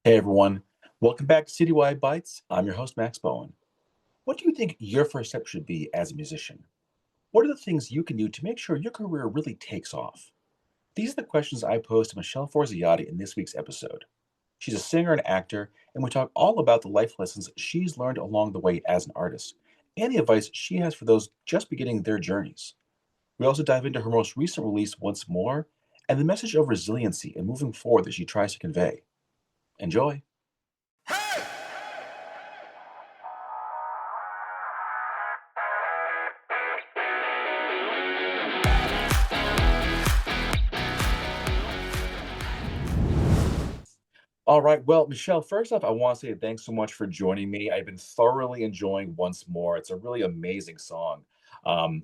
Hey everyone, welcome back to Citywide Bytes. I'm your host, Max Bowen. What do you think your first step should be as a musician? What are the things you can do to make sure your career really takes off? These are the questions I posed to Michelle Forziati in this week's episode. She's a singer and actor, and we talk all about the life lessons she's learned along the way as an artist and the advice she has for those just beginning their journeys. We also dive into her most recent release, Once More, and the message of resiliency and moving forward that she tries to convey. Enjoy. All right. Well, Michelle, first off, I want to say thanks so much for joining me. I've been thoroughly enjoying Once More. It's a really amazing song. Um,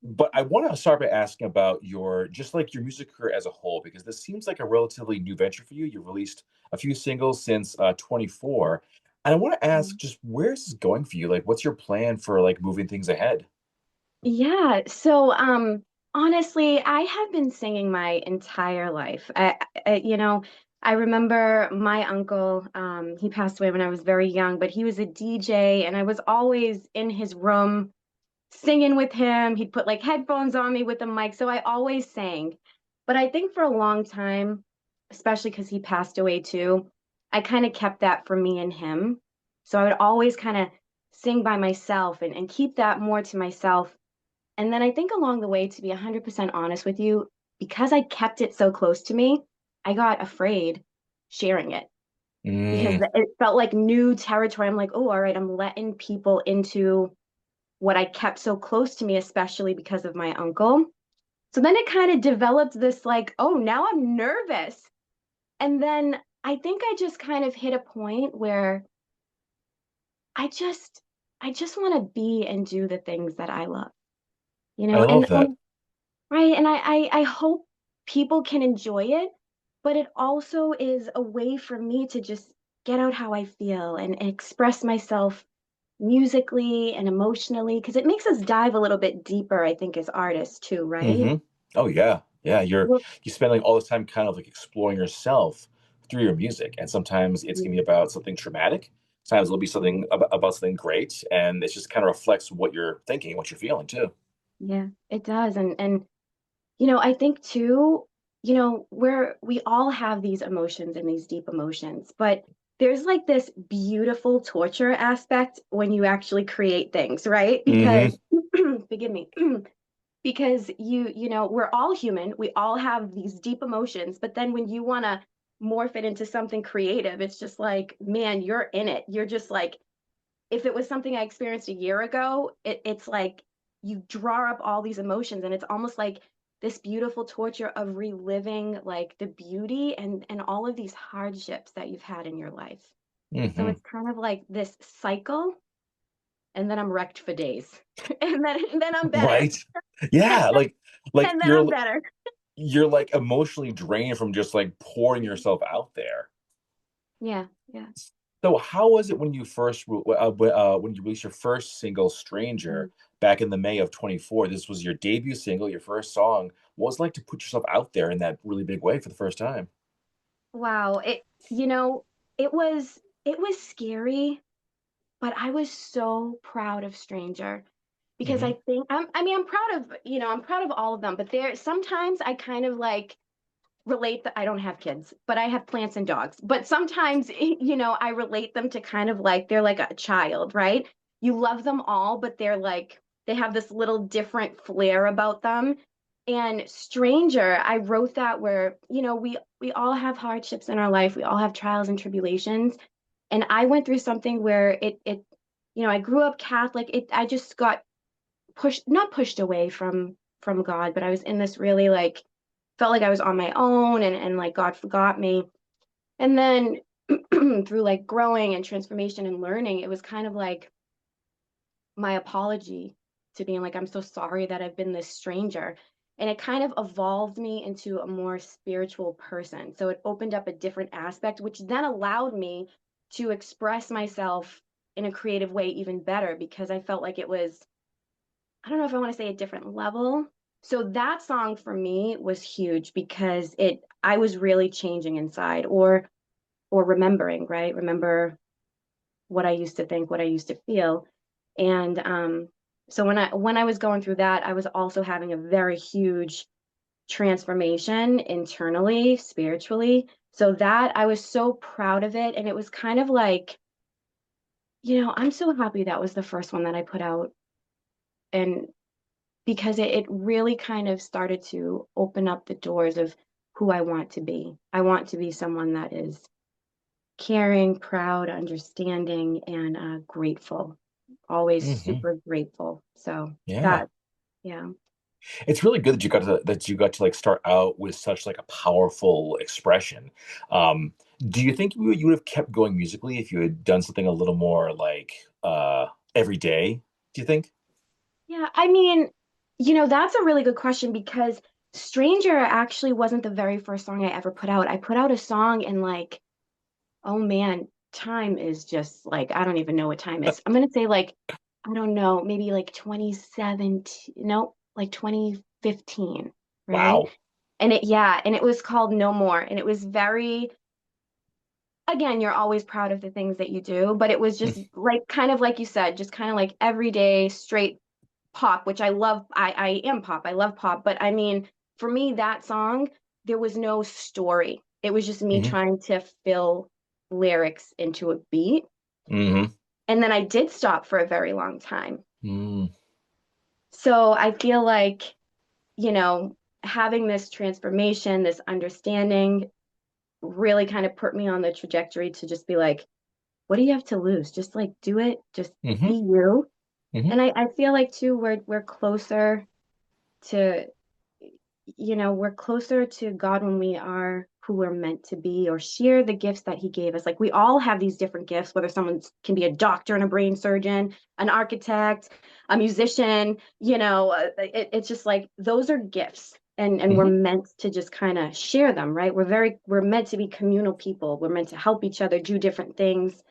but I want to start by asking about your music career as a whole, because this seems like a relatively new venture for you. You've released a few singles since 24. And I want to ask Mhm. just where is this going for you? Like, what's your plan for like moving things ahead? Yeah, so honestly, I have been singing my entire life. I remember my uncle, he passed away when I was very young, but he was a DJ and I was always in his room singing with him. He'd put like headphones on me with a mic, so I always sang. But I think for a long time, especially because he passed away too, I kind of kept that for me and him. So I would always kind of sing by myself and keep that more to myself. And then I think along the way, to be 100% honest with you, because I kept it so close to me, I got afraid sharing it because Mm, it felt like new territory. I'm like, oh, all right, I'm letting people into what I kept so close to me, especially because of my uncle. So then it kind of developed this like, oh, now I'm nervous. And then I think I just kind of hit a point where I just I just want to be and do the things that I love, you I know, love that. and right. And I hope people can enjoy it, but it also is a way for me to just get out how I feel and express myself musically and emotionally, because it makes us dive a little bit deeper, I think, as artists too, right? Hmm. Oh yeah, yeah. Well, You spend like all this time kind of like exploring yourself through your music, and sometimes it's gonna be about something traumatic. Sometimes it'll be something about something great, and it just kind of reflects what you're thinking, what you're feeling too. yeah, it does. And I think too, where we all have these emotions and these deep emotions, but there's like this beautiful torture aspect when you actually create things, right? Hmm. Because forgive me, because we're all human, we all have these deep emotions, but then when you want to morph it into something creative, it's just like, man, you're in it. You're just like, if it was something I experienced a year ago, it's like you draw up all these emotions and it's almost like this beautiful torture of reliving like the beauty and all of these hardships that you've had in your life. So Hmm. it's kind of like this cycle, and then I'm wrecked for days. And then I'm better. Right? Yeah, like And then I'm better. you're like emotionally drained from just like pouring yourself out there. Yeah, yeah. So how was it when you when you released your first single, Mm. "Stranger," back in the May of 24? This was your debut single, your first song. What was it like to put yourself out there in that really big way for the first time? Wow. You know, it was scary, but I was so proud of Stranger because Hmm. I mean, I'm proud of all of them, but there sometimes I kind of like relate that I don't have kids, but I have plants and dogs. But sometimes, I relate them to kind of like they're like a child, right? You love them all, but they have this little different flair about them. And Stranger, I wrote that where, we all have hardships in our life. We all have trials and tribulations. And I went through something where I grew up Catholic. I just got pushed, not pushed away from God, but I was in this really like felt like I was on my own and like God forgot me. And then through like growing and transformation and learning, it was kind of like my apology to being like, I'm so sorry that I've been this stranger. And it kind of evolved me into a more spiritual person. So it opened up a different aspect, which then allowed me to express myself in a creative way even better because I felt like it was, I don't know if I want to say a different level. So that song for me was huge because I was really changing inside. Or or remembering, right? Remember what I used to think, what I used to feel. And so when I was going through that, I was also having a very huge transformation internally, spiritually. So that I was so proud of it. And it was kind of like, I'm so happy that was the first one that I put out. And because it really kind of started to open up the doors of who I want to be. I want to be someone that is caring, proud, understanding, and grateful. Always Hmm. super grateful. So Yeah. that, yeah. It's really good that you got to like start out with such like a powerful expression. Um, do you think you would have kept going musically if you had done something a little more like every day? Do you think? Yeah, I mean, that's a really good question because Stranger actually wasn't the very first song I ever put out. I put out a song and like, oh man, time is just like, I don't even know what time is. I'm gonna say like, I don't know, maybe like 2017, no, like 2015, right? Wow. And it was called No More. And it was very, again, you're always proud of the things that you do, but it was just like kind of like you said, just kind of like everyday straight pop, which I love. I am pop. I love pop. But I mean, for me, that song, there was no story. It was just me Hmm. trying to fill lyrics into a beat. Hmm. And then I did stop for a very long time. Hmm. So I feel like, you know, having this transformation, this understanding really kind of put me on the trajectory to just be like, what do you have to lose? Just like do it, just be Hmm. you. Hmm. And I feel like too, we're closer to we're closer to God when we are who we're meant to be or share the gifts that He gave us. Like we all have these different gifts, whether someone can be a doctor and a brain surgeon, an architect, a musician, it's just like those are gifts. And we're Hmm. meant to just kind of share them, right? We're meant to be communal people. We're meant to help each other do different things.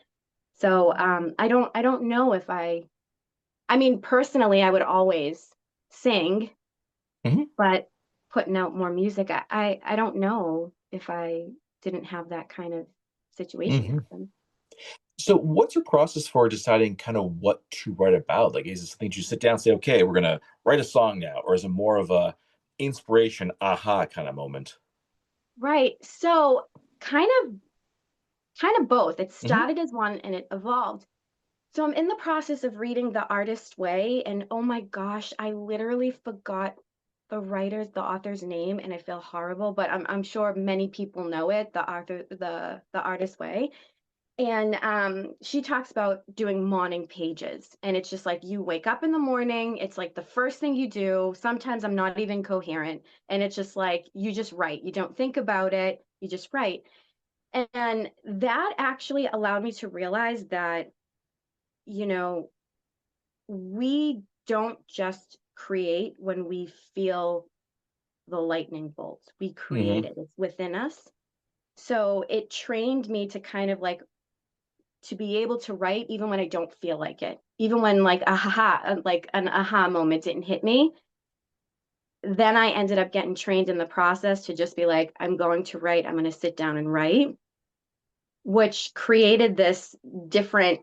So I don't know if I mean personally I would always sing, Hmm. but putting out more music, I don't know if I didn't have that kind of situation Hmm. happen. So, what's your process for deciding kind of what to write about? Like, is it something you sit down and say, okay, we're gonna write a song now, or is it more of a inspiration, aha kind of moment? Right. So kind kind of both. It Hmm. started as one and it evolved. So I'm in the process of reading The Artist's Way, and oh my gosh, I literally forgot the author's name, and I feel horrible, but I'm sure many people know it, the Artist's Way. And she talks about doing morning pages. And it's just like you wake up in the morning, it's like the first thing you do. Sometimes I'm not even coherent. And it's just like you just write. You don't think about it, you just write. And that actually allowed me to realize that, you know, we don't just create when we feel the lightning bolt. We create Hmm. it, it's within us. So it trained me to kind of to be able to write even when I don't feel like it, even when like an aha moment didn't hit me. Then I ended up getting trained in the process to just be like, I'm going to write, I'm going to sit down and write, which created this different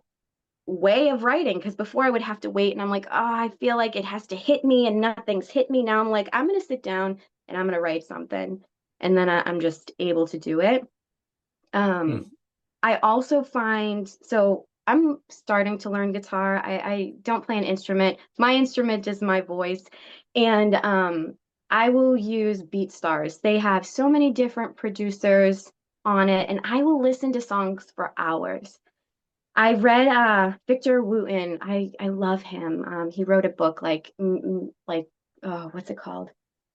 way of writing. Because before I would have to wait and I'm like, oh, I feel like it has to hit me and nothing's hit me. Now I'm like, I'm going to sit down and I'm going to write something. And then I'm just able to do it. Um, I also find so I'm starting to learn guitar. I don't play an instrument. My instrument is my voice. And I will use BeatStars. They have so many different producers on it, and I will listen to songs for hours. I read Victor Wooten. I love him. He wrote a book like oh, what's it called?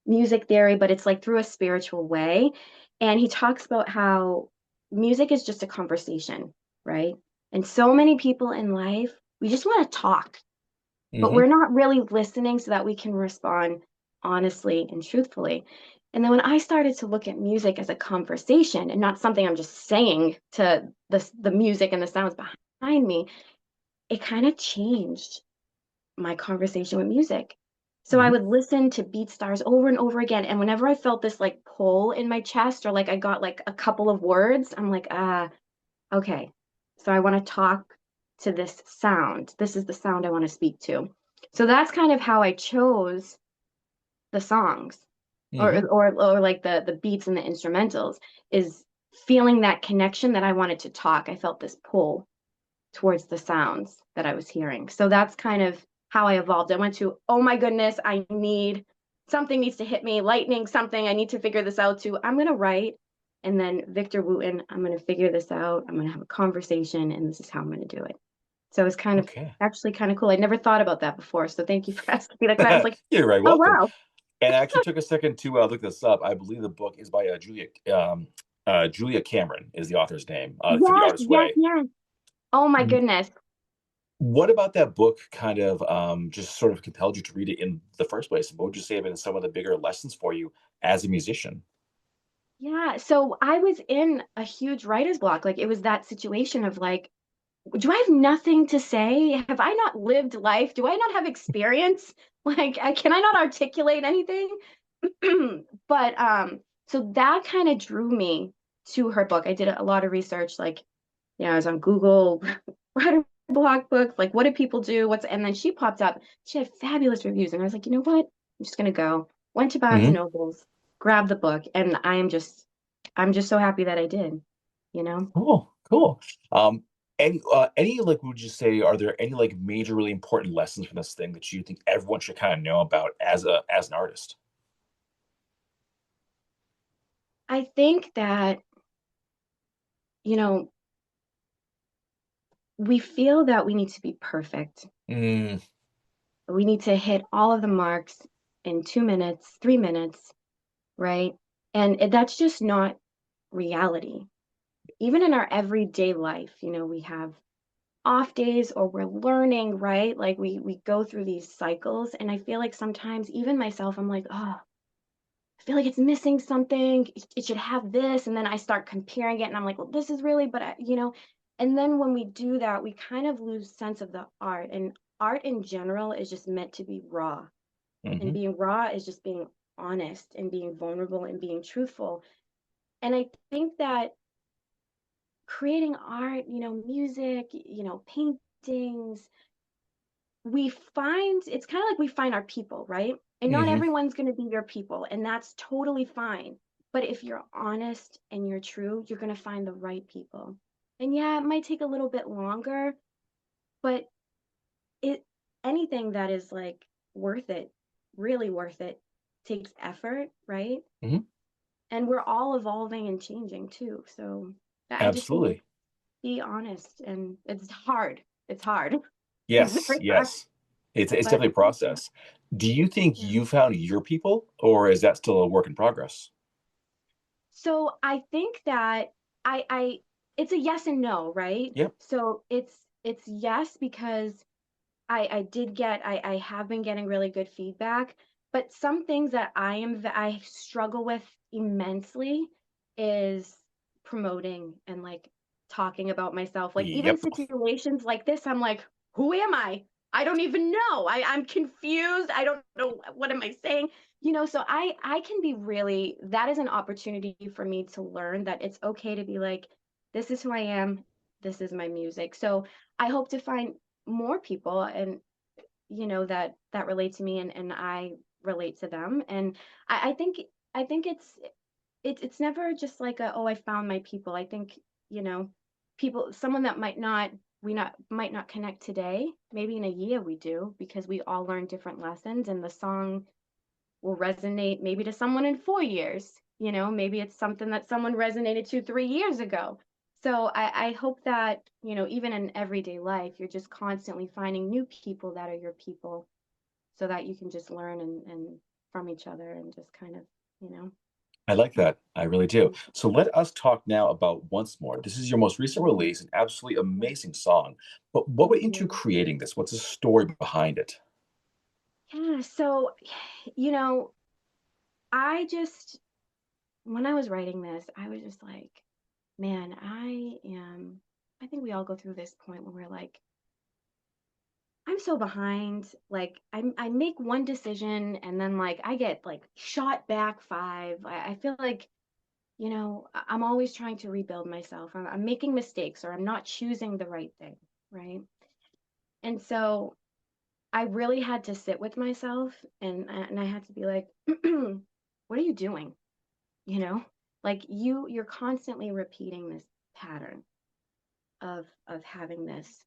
Music theory, but it's like through a spiritual way. And he talks about how music is just a conversation, right? And so many people in life, we just want to talk, but Hmm. we're not really listening so that we can respond honestly and truthfully. And then when I started to look at music as a conversation and not something I'm just saying to the music and the sounds behind me, it kind of changed my conversation with music. So I Hmm. would listen to beat stars over and over again. And whenever I felt this like pull in my chest or like I got like a couple of words, I'm like, ah. okay, so I want to talk to this sound. This is the sound I want to speak to. So that's kind of how I chose the songs, Hmm. or like the beats and the instrumentals, is feeling that connection that I wanted to talk. I felt this pull towards the sounds that I was hearing. So that's kind of how I evolved. I went to, oh my goodness, I need something needs to hit me, lightning, something. I need to figure this out too. I'm going to write. And then Victor Wooten, I'm going to figure this out. I'm going to have a conversation, and this is how I'm going to do it. So it's kind of Okay. actually kind of cool. I never thought about that before. So thank you for asking me that. I was like, You're very oh, welcome. wow. And I actually took a second to look this up. I believe the book is by Julia Cameron is the author's name. For the Yes, Artist's yes, Way. yes. Oh my goodness. What about that book kind of just sort of compelled you to read it in the first place? What would you say have been some of the bigger lessons for you as a musician? Yeah. So I was in a huge writer's block. Like it was that situation of like, do I have nothing to say? Have I not lived life? Do I not have experience? Like, can I not articulate anything? But so that kind of drew me to her book. I did a lot of research, like, I was on Google, writer block books, like what did people do? And then she popped up. She had fabulous reviews, and I was like, you know what? I'm just gonna go. Went to Barnes and Hmm. Nobles, grabbed the book, and I'm just so happy that I did, you know? Cool, cool. Any like would you say are there any like major really important lessons from this thing that you think everyone should kind of know about as an artist? I think that, you know, we feel that we need to be perfect. Mm, We need to hit all of the marks in 2 minutes, 3 minutes, right? And that's just not reality. Even in our everyday life, we have off days, or we're learning, right? Like we go through these cycles, and I feel like sometimes even myself, I'm like, oh, I feel like it's missing something. It should have this. And then I start comparing it, and I'm like, well, this is really, but and then when we do that, we kind of lose sense of the art. And art in general is just meant to be raw. And hmm. being raw is just being honest and being vulnerable and being truthful. And I think that creating art, music, paintings, we find it's kind of like we find our people, right? And not Hmm. everyone's going to be your people, and that's totally fine. But if you're honest and you're true, you're going to find the right people. And yeah, it might take a little bit longer, but it anything that is like worth it, really worth it, takes effort, right? Hmm. And we're all evolving and changing too. So I just think Absolutely. be honest, and it's hard. It's hard. It's Yes, very hard. yes. It's But definitely a process. Do you think yeah. you found your people, or is that still a work in progress? So I think that I it's a yes and no, right? Yep. So it's yes, because I have been getting really good feedback, but some things that I struggle with immensely is promoting and like talking about myself. Like even Yep. situations like this, I'm like, who am I? I don't even know. I'm confused. I don't know, what am I saying? So I can be really, that is an opportunity for me to learn that it's okay to be like, this is who I am. This is my music. So I hope to find more people, and that relate to me, and I relate to them. And I think it's never just like a, oh, I found my people. I think, people, someone that might not connect today, maybe in a year we do, because we all learn different lessons, and the song will resonate maybe to someone in 4 years. Maybe it's something that someone resonated to 3 years ago. So I hope that, even in everyday life, you're just constantly finding new people that are your people, so that you can just learn and from each other, and just kind of, you know. I like that. I really do. So let us talk now about Once More. This is your most recent release, an absolutely amazing song. But what Thank went into you. creating this? What's the story behind it? Yeah, so, you know, I just when I was writing this, I was just like, man, I think we all go through this point where we're like, I'm so behind. Like I make one decision, and then like I get like shot back five. I feel like I'm always trying to rebuild myself. I'm making mistakes or I'm not choosing the right thing, right? And so I really had to sit with myself and I had to be like, what are you doing? You know? Like you're constantly repeating this pattern of having this,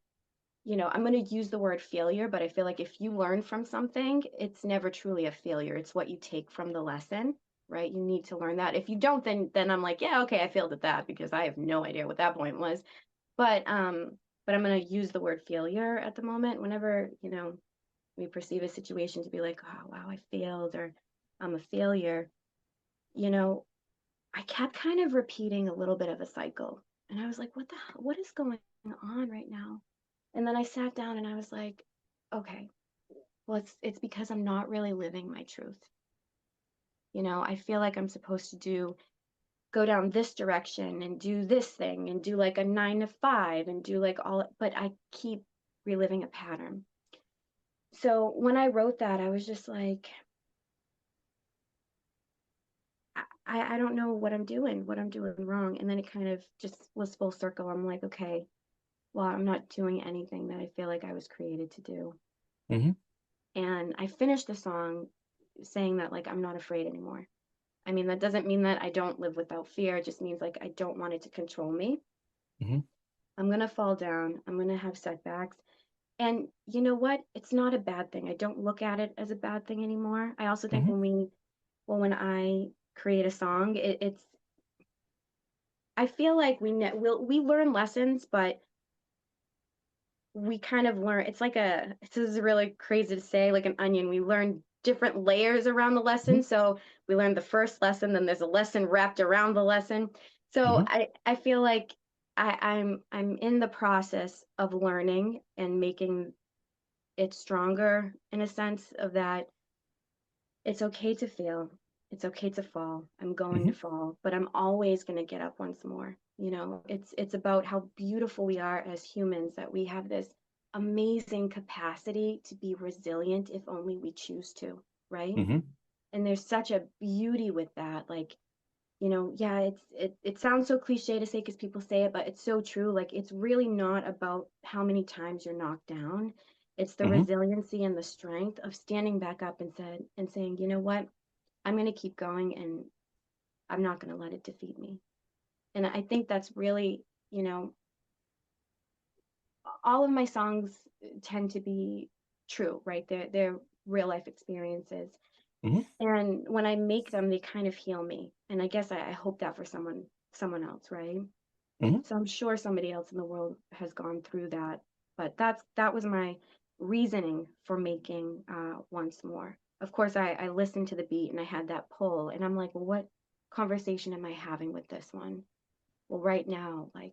I'm going to use the word failure, but I feel like if you learn from something, it's never truly a failure. It's what you take from the lesson, right? You need to learn that. If you don't, then I'm like, yeah, okay, I failed at that because I have no idea what that point was. But but I'm going to use the word failure at the moment whenever, we perceive a situation to be like, oh wow, I failed or I'm a failure, you know, I kept kind of repeating a little bit of a cycle. And I was like, what the hell, what is going on right now? And then I sat down and I was like, okay, well, it's because I'm not really living my truth. I feel like I'm supposed to go down this direction and do this thing and do like a 9 to 5 and do like but I keep reliving a pattern. So when I wrote that, I was just like, I don't know what I'm doing wrong. And then it kind of just was full circle. I'm like, okay, well, I'm not doing anything that I feel like I was created to do. Hmm. And I finished the song saying that, like, I'm not afraid anymore. I mean, that doesn't mean that I don't live without fear. It just means, like, I don't want it to control me. Hmm. I'm going to fall down. I'm going to have setbacks. And you know what? It's not a bad thing. I don't look at it as a bad thing anymore. I also think Hmm. when I create a song, I feel like we learn lessons, but we kind of learn, it's like this is really crazy to say, like an onion. We learn different layers around the lesson. So we learn the first lesson, then there's a lesson wrapped around the lesson. So Hmm. I feel like I'm in the process of learning and making it stronger in a sense of that it's okay to fail. It's okay to fall. I'm going Hmm. to fall, but I'm always going to get up once more. It's about how beautiful we are as humans, that we have this amazing capacity to be resilient if only we choose to, right? Hmm. And there's such a beauty with that. Like, yeah, it sounds so cliche to say because people say it, but it's so true. Like it's really not about how many times you're knocked down. It's the Hmm. resiliency and the strength of standing back up and saying, you know what? I'm going to keep going and I'm not going to let it defeat me. And I think that's really, you know, all of my songs tend to be true, right? They're real life experiences. Hmm. And when I make them, they kind of heal me. And I guess I hope that for someone else, right? Hmm. So I'm sure somebody else in the world has gone through that. But that was my reasoning for making Once More. Of course, I listened to the beat and I had that pull, and I'm like, well, what conversation am I having with this one? Well, right now, like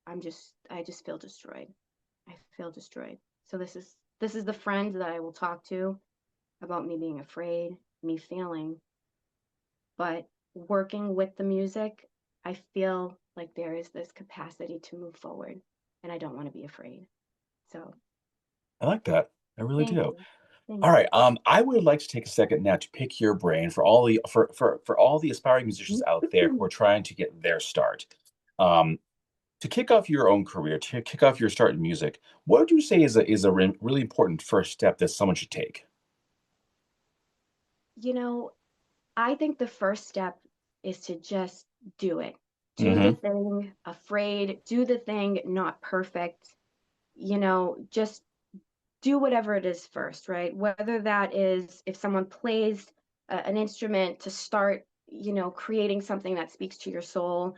I just feel destroyed. I feel destroyed. So this is the friend that I will talk to about me being afraid, me failing, but working with the music, I feel like there is this capacity to move forward and I don't want to be afraid. So I like that. I really thank do. you. All Thank right. you. I would like to take a second now to pick your brain for all the aspiring musicians out there who are trying to get their start. Um, to kick off your own career, to kick off your start in music, what would you say is a really important first step that someone should take? You know, I think the first step is to just do it. Do the Hmm. thing afraid, do the thing not perfect, just do whatever it is first, right? Whether that is if someone plays an instrument to start, creating something that speaks to your soul.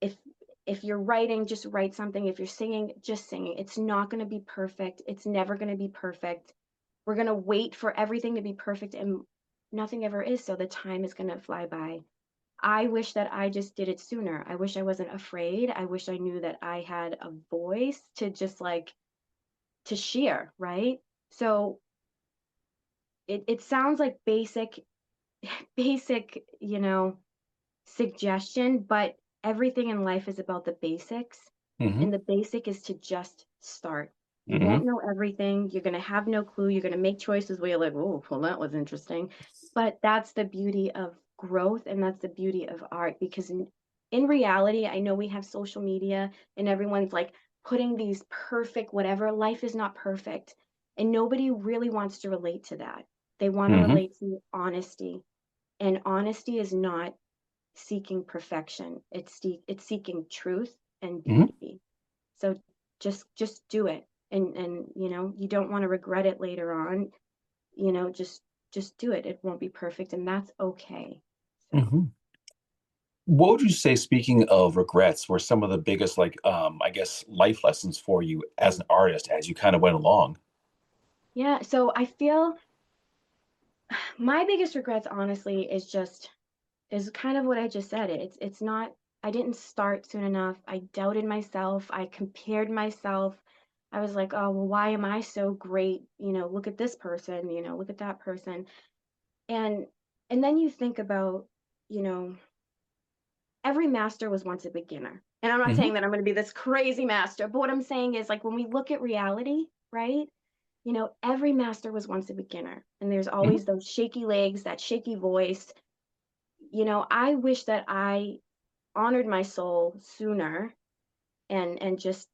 If if you're writing, just write something. If you're singing, just singing. It's not going to be perfect. It's never going to be perfect. We're going to wait for everything to be perfect and nothing ever is, so the time is going to fly by. I wish that I just did it sooner. I wish I wasn't afraid. I wish I knew that I had a voice to just like to share, right? So it sounds like basic, suggestion, but everything in life is about the basics. Hmm. And the basic is to just start. You won't Hmm. know everything. You're going to have no clue. You're going to make choices where you're like, oh, well, that was interesting. But that's the beauty of growth, and that's the beauty of art. Because in reality, I know we have social media and everyone's like putting these perfect whatever. Life is not perfect, and nobody really wants to relate to that. They want to Hmm. relate to honesty, and honesty is not seeking perfection. It's seeking truth and Hmm. beauty. So just do it. And you don't want to regret it later on. Just do it. It won't be perfect, and that's okay. So, Hmm. What would you say, speaking of regrets, were some of the biggest, like, I guess, life lessons for you as an artist as you kind of went along? yeah, so I feel my biggest regrets honestly is kind of what I just said. It's not I didn't start soon enough. I doubted myself. I compared myself. I was like, "Oh, well, why am I so great? Look at this person, look at that person." And and then you think about, you know, every master was once a beginner. And I'm not Hmm. saying that I'm going to be this crazy master, but what I'm saying is like when we look at reality, right? Every master was once a beginner. And there's Hmm. always those shaky legs, that shaky voice. I wish that I honored my soul sooner and just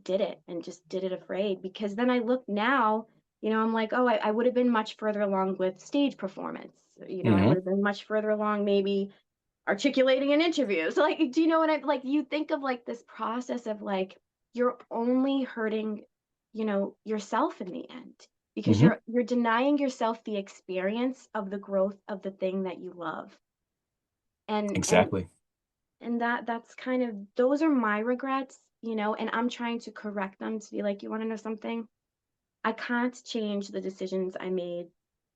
did it and just did it afraid, because then I look now, I'm like, oh, I would have been much further along with stage performance. I would Hmm. have been much further along maybe articulating an interview. So like, do you know what I like? You think of like this process of like you're only hurting, yourself in the end, because Hmm. you're denying yourself the experience of the growth of the thing that you love. And and Exactly. and that's kind of those are my regrets, and I'm trying to correct them to be like, you want to know something? I can't change the decisions I made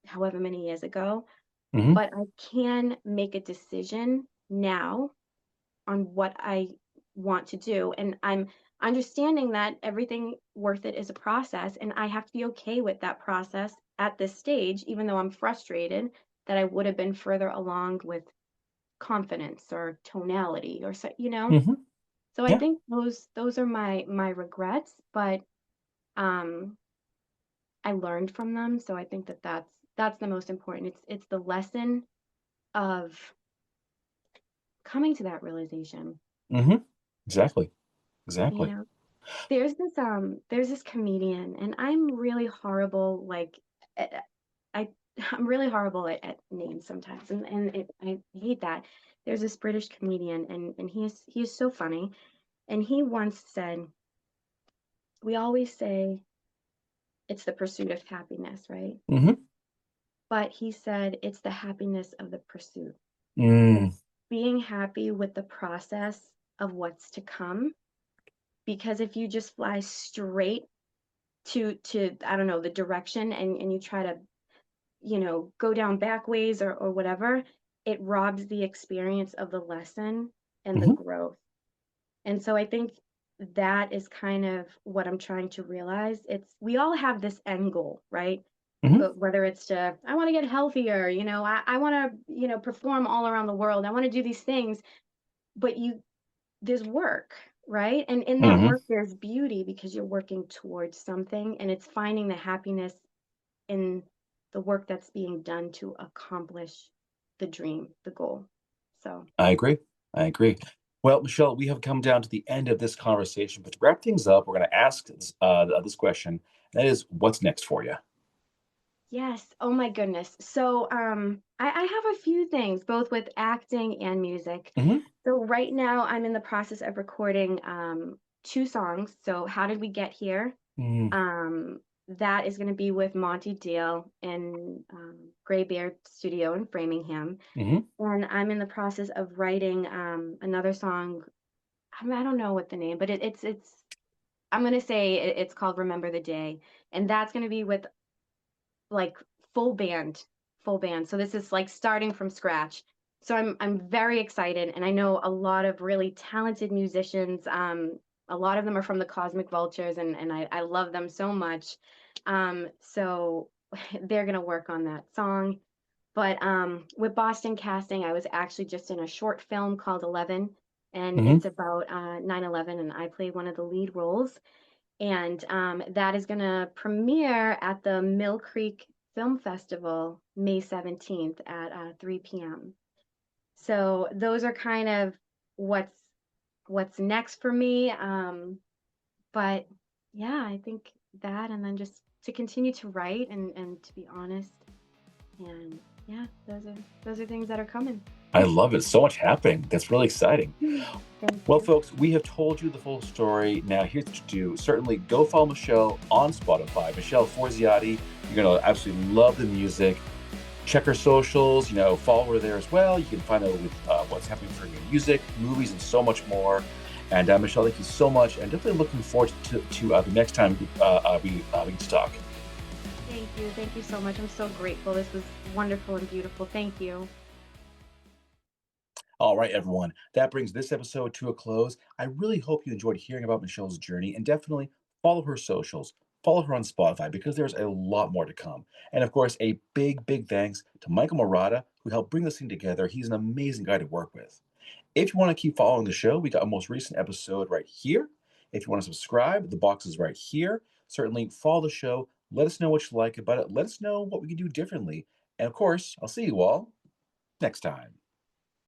however many years ago, Hmm. but I can make a decision now on what I want to do. And I'm understanding that everything worth it is a process, and I have to be okay with that process at this stage, even though I'm frustrated that I would have been further along with confidence or tonality or so. Hmm. So I Yeah. think those are my regrets, but um I learned from them, so I think that that's the most important. It's the lesson of coming to that realization. Hmm. Exactly. You Exactly. know, there's this comedian, and I'm really horrible, like at- I I'm really horrible at names sometimes, and I hate that. There's this British comedian, and he is so funny, and he once said, "We always say it's the pursuit of happiness, right?" Hmm. But he said it's the happiness of the pursuit. Mm. It's being happy with the process of what's to come. Because if you just fly straight to I don't know, the direction, and you try to, go down back ways or whatever, it robs the experience of the lesson and the Hmm. growth. And so I think that is kind of what I'm trying to realize. It's we all have this end goal, right? Hmm. But whether it's to I want to get healthier, I want to, perform all around the world. I want to do these things, but there's work, right? And in that Hmm. work there's beauty, because you're working towards something, and it's finding the happiness in the work that's being done to accomplish the dream, the goal. So, I agree. I agree. Well, Michelle, we have come down to the end of this conversation, but to wrap things up, we're going to ask this question. That is, what's next for you? yes. Oh my goodness. So, I have a few things, both with acting and music. Hmm. So right now I'm in the process of recording two songs. So How Did We Get Here? Hmm. Um, that is going to be with Monty Dale in Gray Bear Studio in Framingham. Hmm. And I'm in the process of writing another song. I don't know what the name, but it's I'm going to say it's called Remember the Day. And that's going to be with like full band, full band. So this is like starting from scratch. So I'm very excited, and I know a lot of really talented musicians. A lot of them are from the Cosmic Vultures, and I love them so much. So they're gonna work on that song. But with Boston Casting, I was actually just in a short film called 11, and Hmm. it's about 9/11, and I play one of the lead roles. And that is going to premiere at the Mill Creek Film Festival May 17th at 3 p.m. So those are kind of what's what's next for me. But yeah, I think that, and then just to continue to write and to be honest, and yeah, those are things that are coming. I love it. So much happening. That's really exciting. Thank Well, you. folks, we have told you the full story. Now, here's what to do. Certainly go follow Michelle on Spotify, Michelle Forziati. You're going to absolutely love the music. Check her socials, follow her there as well. You can find out what's happening for new music, movies, and so much more. And Michelle, thank you so much. And definitely looking forward to the next time we get to talk. Thank you. Thank you so much. I'm so grateful. This was wonderful and beautiful. Thank you. All right, everyone. That brings this episode to a close. I really hope you enjoyed hearing about Michelle's journey and definitely follow her socials. Follow her on Spotify because there's a lot more to come. And of course, a big, big thanks to Michael Murata, who helped bring this thing together. He's an amazing guy to work with. If you want to keep following the show, we got a most recent episode right here. If you want to subscribe, the box is right here. Certainly follow the show. Let us know what you like about it. Let us know what we can do differently. And of course, I'll see you all next time.